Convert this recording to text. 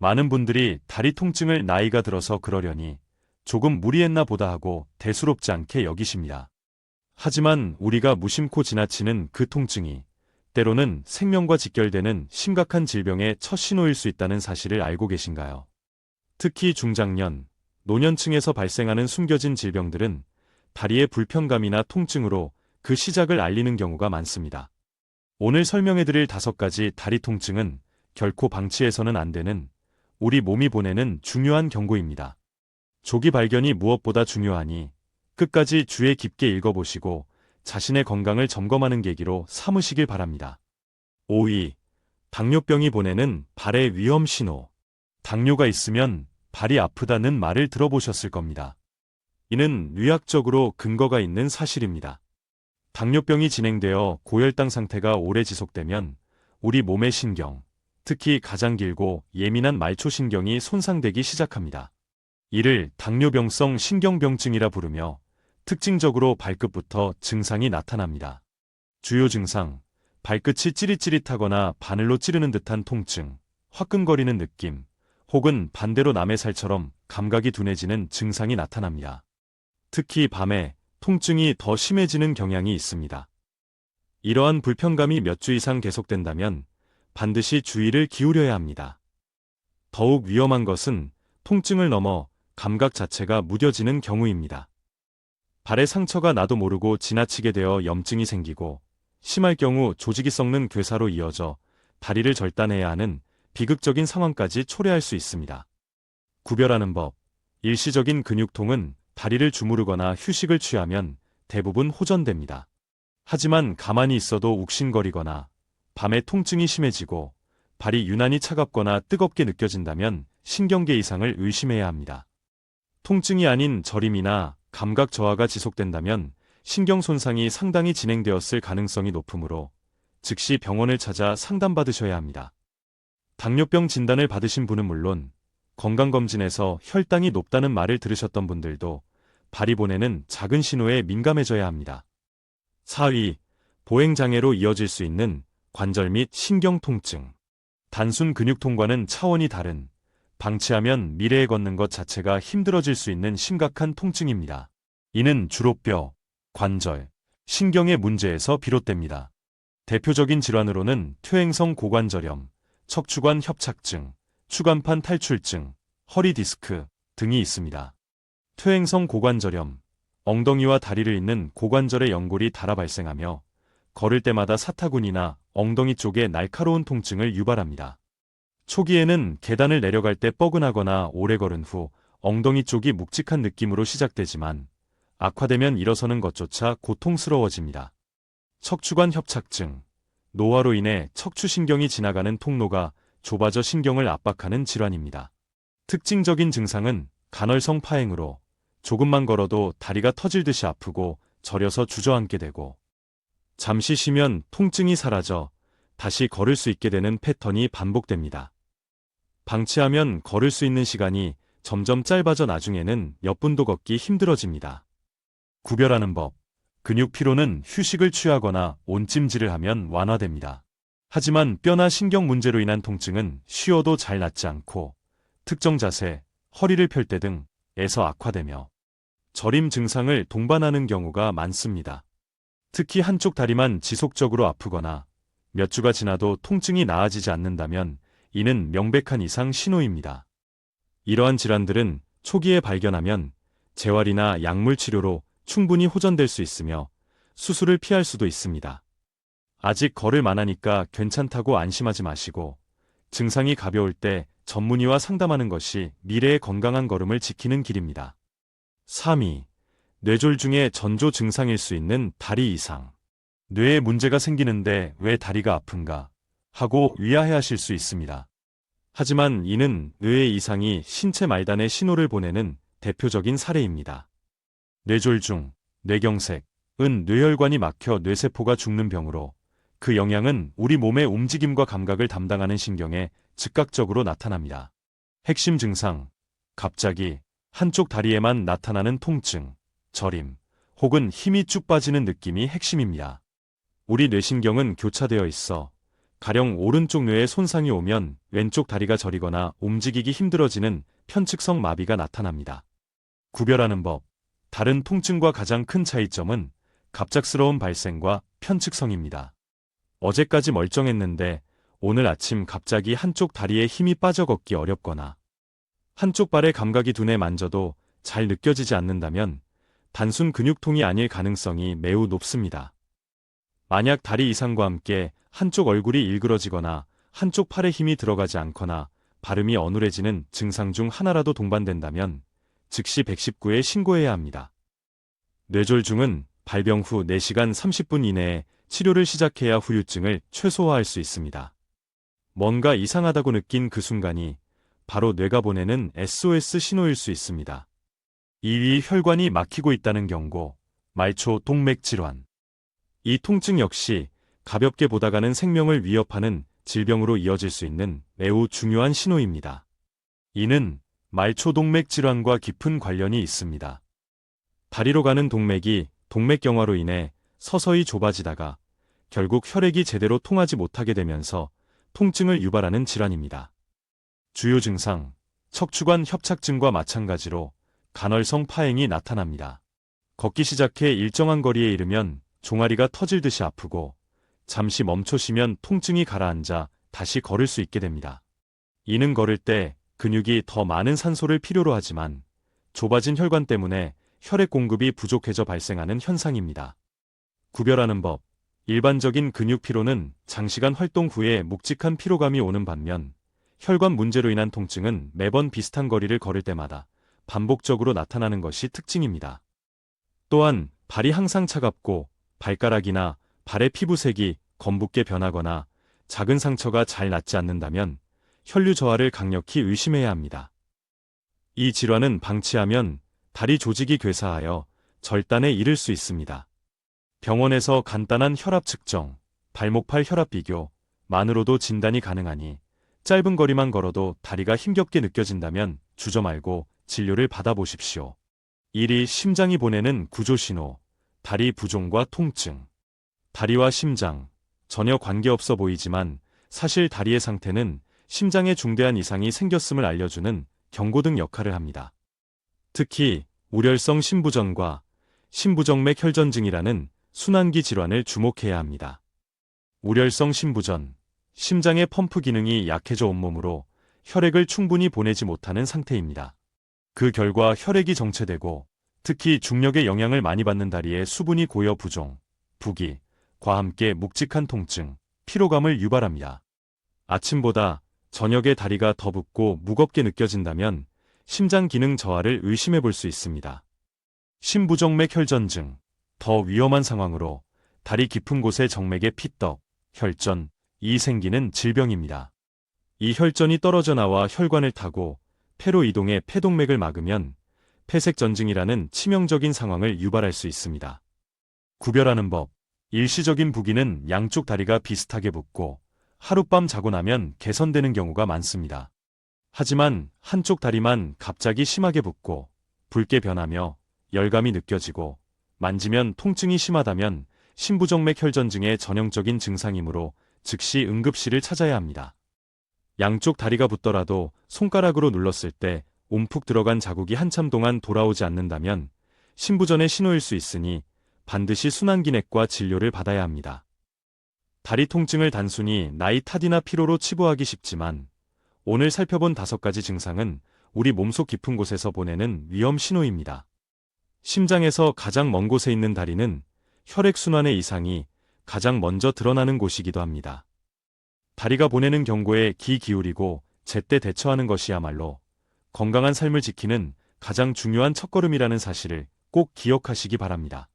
많은 분들이 다리 통증을 나이가 들어서 그러려니 조금 무리했나 보다 하고 대수롭지 않게 여기십니다. 하지만 우리가 무심코 지나치는 그 통증이 때로는 생명과 직결되는 심각한 질병의 첫 신호일 수 있다는 사실을 알고 계신가요? 특히 중장년, 노년층에서 발생하는 숨겨진 질병들은 다리의 불편감이나 통증으로 그 시작을 알리는 경우가 많습니다. 오늘 설명해드릴 5가지 다리 통증은 결코 방치해서는 안 되는 우리 몸이 보내는 중요한 경고입니다. 조기 발견이 무엇보다 중요하니 끝까지 주의 깊게 읽어보시고 자신의 건강을 점검하는 계기로 삼으시길 바랍니다. 5위. 당뇨병이 보내는 발의 위험 신호. 당뇨가 있으면 발이 아프다는 말을 들어보셨을 겁니다. 이는 의학적으로 근거가 있는 사실입니다. 당뇨병이 진행되어 고혈당 상태가 오래 지속되면 우리 몸의 신경, 특히 가장 길고 예민한 말초신경이 손상되기 시작합니다. 이를 당뇨병성 신경병증이라 부르며 특징적으로 발끝부터 증상이 나타납니다. 주요 증상, 발끝이 찌릿찌릿하거나 바늘로 찌르는 듯한 통증, 화끈거리는 느낌, 혹은 반대로 남의 살처럼 감각이 둔해지는 증상이 나타납니다. 특히 밤에 통증이 더 심해지는 경향이 있습니다. 이러한 불편감이 몇 주 이상 계속된다면 반드시 주의를 기울여야 합니다. 더욱 위험한 것은 통증을 넘어 감각 자체가 무뎌지는 경우입니다. 발에 상처가 나도 모르고 지나치게 되어 염증이 생기고 심할 경우 조직이 썩는 괴사로 이어져 다리를 절단해야 하는 비극적인 상황까지 초래할 수 있습니다. 구별하는 법. 일시적인 근육통은 다리를 주무르거나 휴식을 취하면 대부분 호전됩니다. 하지만 가만히 있어도 욱신거리거나 밤에 통증이 심해지고 발이 유난히 차갑거나 뜨겁게 느껴진다면 신경계 이상을 의심해야 합니다. 통증이 아닌 저림이나 감각 저하가 지속된다면 신경 손상이 상당히 진행되었을 가능성이 높으므로 즉시 병원을 찾아 상담받으셔야 합니다. 당뇨병 진단을 받으신 분은 물론 건강검진에서 혈당이 높다는 말을 들으셨던 분들도 발이 보내는 작은 신호에 민감해져야 합니다. 4위. 보행장애로 이어질 수 있는 관절 및 신경 통증. 단순 근육통과는 차원이 다른 방치하면 미래에 걷는 것 자체가 힘들어질 수 있는 심각한 통증입니다. 이는 주로 뼈, 관절, 신경의 문제에서 비롯됩니다. 대표적인 질환으로는 퇴행성 고관절염, 척추관 협착증, 추간판 탈출증, 허리 디스크 등이 있습니다. 퇴행성 고관절염, 엉덩이와 다리를 잇는 고관절의 연골이 닳아 발생하며 걸을 때마다 사타구니나 엉덩이 쪽에 날카로운 통증을 유발합니다. 초기에는 계단을 내려갈 때 뻐근하거나 오래 걸은 후 엉덩이 쪽이 묵직한 느낌으로 시작되지만 악화되면 일어서는 것조차 고통스러워집니다. 척추관 협착증, 노화로 인해 척추신경이 지나가는 통로가 좁아져 신경을 압박하는 질환입니다. 특징적인 증상은 간헐성 파행으로 조금만 걸어도 다리가 터질 듯이 아프고 저려서 주저앉게 되고 잠시 쉬면 통증이 사라져 다시 걸을 수 있게 되는 패턴이 반복됩니다. 방치하면 걸을 수 있는 시간이 점점 짧아져 나중에는 몇 분도 걷기 힘들어집니다. 구별하는 법. 근육 피로는 휴식을 취하거나 온찜질을 하면 완화됩니다. 하지만 뼈나 신경 문제로 인한 통증은 쉬어도 잘 낫지 않고 특정 자세, 허리를 펼 때 등에서 악화되며 저림 증상을 동반하는 경우가 많습니다. 특히 한쪽 다리만 지속적으로 아프거나 몇 주가 지나도 통증이 나아지지 않는다면 이는 명백한 이상 신호입니다. 이러한 질환들은 초기에 발견하면 재활이나 약물 치료로 충분히 호전될 수 있으며 수술을 피할 수도 있습니다. 아직 걸을 만하니까 괜찮다고 안심하지 마시고 증상이 가벼울 때 전문의와 상담하는 것이 미래의 건강한 걸음을 지키는 길입니다. 3위. 뇌졸중의 전조 증상일 수 있는 다리 이상. 뇌에 문제가 생기는데 왜 다리가 아픈가 하고 의아해하실 수 있습니다. 하지만 이는 뇌의 이상이 신체 말단에 신호를 보내는 대표적인 사례입니다. 뇌졸중, 뇌경색은 뇌혈관이 막혀 뇌세포가 죽는 병으로 그 영향은 우리 몸의 움직임과 감각을 담당하는 신경에 즉각적으로 나타납니다. 핵심 증상, 갑자기 한쪽 다리에만 나타나는 통증, 저림, 혹은 힘이 쭉 빠지는 느낌이 핵심입니다. 우리 뇌신경은 교차되어 있어 가령 오른쪽 뇌에 손상이 오면 왼쪽 다리가 저리거나 움직이기 힘들어지는 편측성 마비가 나타납니다. 구별하는 법. 다른 통증과 가장 큰 차이점은 갑작스러운 발생과 편측성입니다. 어제까지 멀쩡했는데 오늘 아침 갑자기 한쪽 다리에 힘이 빠져 걷기 어렵거나 한쪽 발의 감각이 둔해 만져도 잘 느껴지지 않는다면 단순 근육통이 아닐 가능성이 매우 높습니다. 만약 다리 이상과 함께 한쪽 얼굴이 일그러지거나 한쪽 팔에 힘이 들어가지 않거나 발음이 어눌해지는 증상 중 하나라도 동반된다면 즉시 119에 신고해야 합니다. 뇌졸중은 발병 후 4시간 30분 이내에 치료를 시작해야 후유증을 최소화할 수 있습니다. 뭔가 이상하다고 느낀 그 순간이 바로 뇌가 보내는 SOS 신호일 수 있습니다. 2위, 혈관이 막히고 있다는 경고, 말초 동맥 질환. 이 통증 역시 가볍게 보다가는 생명을 위협하는 질병으로 이어질 수 있는 매우 중요한 신호입니다. 이는 말초 동맥 질환과 깊은 관련이 있습니다. 다리로 가는 동맥이 동맥경화로 인해 서서히 좁아지다가 결국 혈액이 제대로 통하지 못하게 되면서 통증을 유발하는 질환입니다. 주요 증상, 척추관 협착증과 마찬가지로 간헐성 파행이 나타납니다. 걷기 시작해 일정한 거리에 이르면 종아리가 터질 듯이 아프고 잠시 멈춰 쉬면 통증이 가라앉아 다시 걸을 수 있게 됩니다. 이는 걸을 때 근육이 더 많은 산소를 필요로 하지만 좁아진 혈관 때문에 혈액 공급이 부족해져 발생하는 현상입니다. 구별하는 법. 일반적인 근육 피로는 장시간 활동 후에 묵직한 피로감이 오는 반면 혈관 문제로 인한 통증은 매번 비슷한 거리를 걸을 때마다 반복적으로 나타나는 것이 특징입니다. 또한 발이 항상 차갑고 발가락이나 발의 피부색이 검붉게 변하거나 작은 상처가 잘 낫지 않는다면 혈류 저하를 강력히 의심해야 합니다. 이 질환은 방치하면 다리 조직이 괴사하여 절단에 이를 수 있습니다. 병원에서 간단한 혈압 측정, 발목팔 혈압 비교만으로도 진단이 가능하니 짧은 거리만 걸어도 다리가 힘겹게 느껴진다면 주저 말고 진료를 받아보십시오. 1위, 심장이 보내는 구조신호, 다리 부종과 통증. 다리와 심장, 전혀 관계없어 보이지만 사실 다리의 상태는 심장에 중대한 이상이 생겼음을 알려주는 경고등 역할을 합니다. 특히 우렬성 심부전과 심부정맥 혈전증이라는 순환기 질환을 주목해야 합니다. 우렬성 심부전, 심장의 펌프 기능이 약해져 온몸으로 혈액을 충분히 보내지 못하는 상태입니다. 그 결과 혈액이 정체되고 특히 중력의 영향을 많이 받는 다리에 수분이 고여 부종, 부기, 과 함께 묵직한 통증, 피로감을 유발합니다. 아침보다 저녁에 다리가 더 붓고 무겁게 느껴진다면 심장 기능 저하를 의심해 볼 수 있습니다. 심부정맥 혈전증, 더 위험한 상황으로 다리 깊은 곳에 정맥의 피떡, 혈전이 생기는 질병입니다. 이 혈전이 떨어져 나와 혈관을 타고 폐로 이동해 폐동맥을 막으면 폐색전증이라는 치명적인 상황을 유발할 수 있습니다. 구별하는 법. 일시적인 부기는 양쪽 다리가 비슷하게 붓고 하룻밤 자고 나면 개선되는 경우가 많습니다. 하지만 한쪽 다리만 갑자기 심하게 붓고 붉게 변하며 열감이 느껴지고 만지면 통증이 심하다면 심부정맥 혈전증의 전형적인 증상이므로 즉시 응급실을 찾아야 합니다. 양쪽 다리가 붓더라도 손가락으로 눌렀을 때 움푹 들어간 자국이 한참 동안 돌아오지 않는다면 심부전의 신호일 수 있으니 반드시 순환기내과 진료를 받아야 합니다. 다리 통증을 단순히 나이 탓이나 피로로 치부하기 쉽지만 오늘 살펴본 5가지 증상은 우리 몸속 깊은 곳에서 보내는 위험 신호입니다. 심장에서 가장 먼 곳에 있는 다리는 혈액순환의 이상이 가장 먼저 드러나는 곳이기도 합니다. 다리가 보내는 경고에 귀 기울이고 제때 대처하는 것이야말로 건강한 삶을 지키는 가장 중요한 첫걸음이라는 사실을 꼭 기억하시기 바랍니다.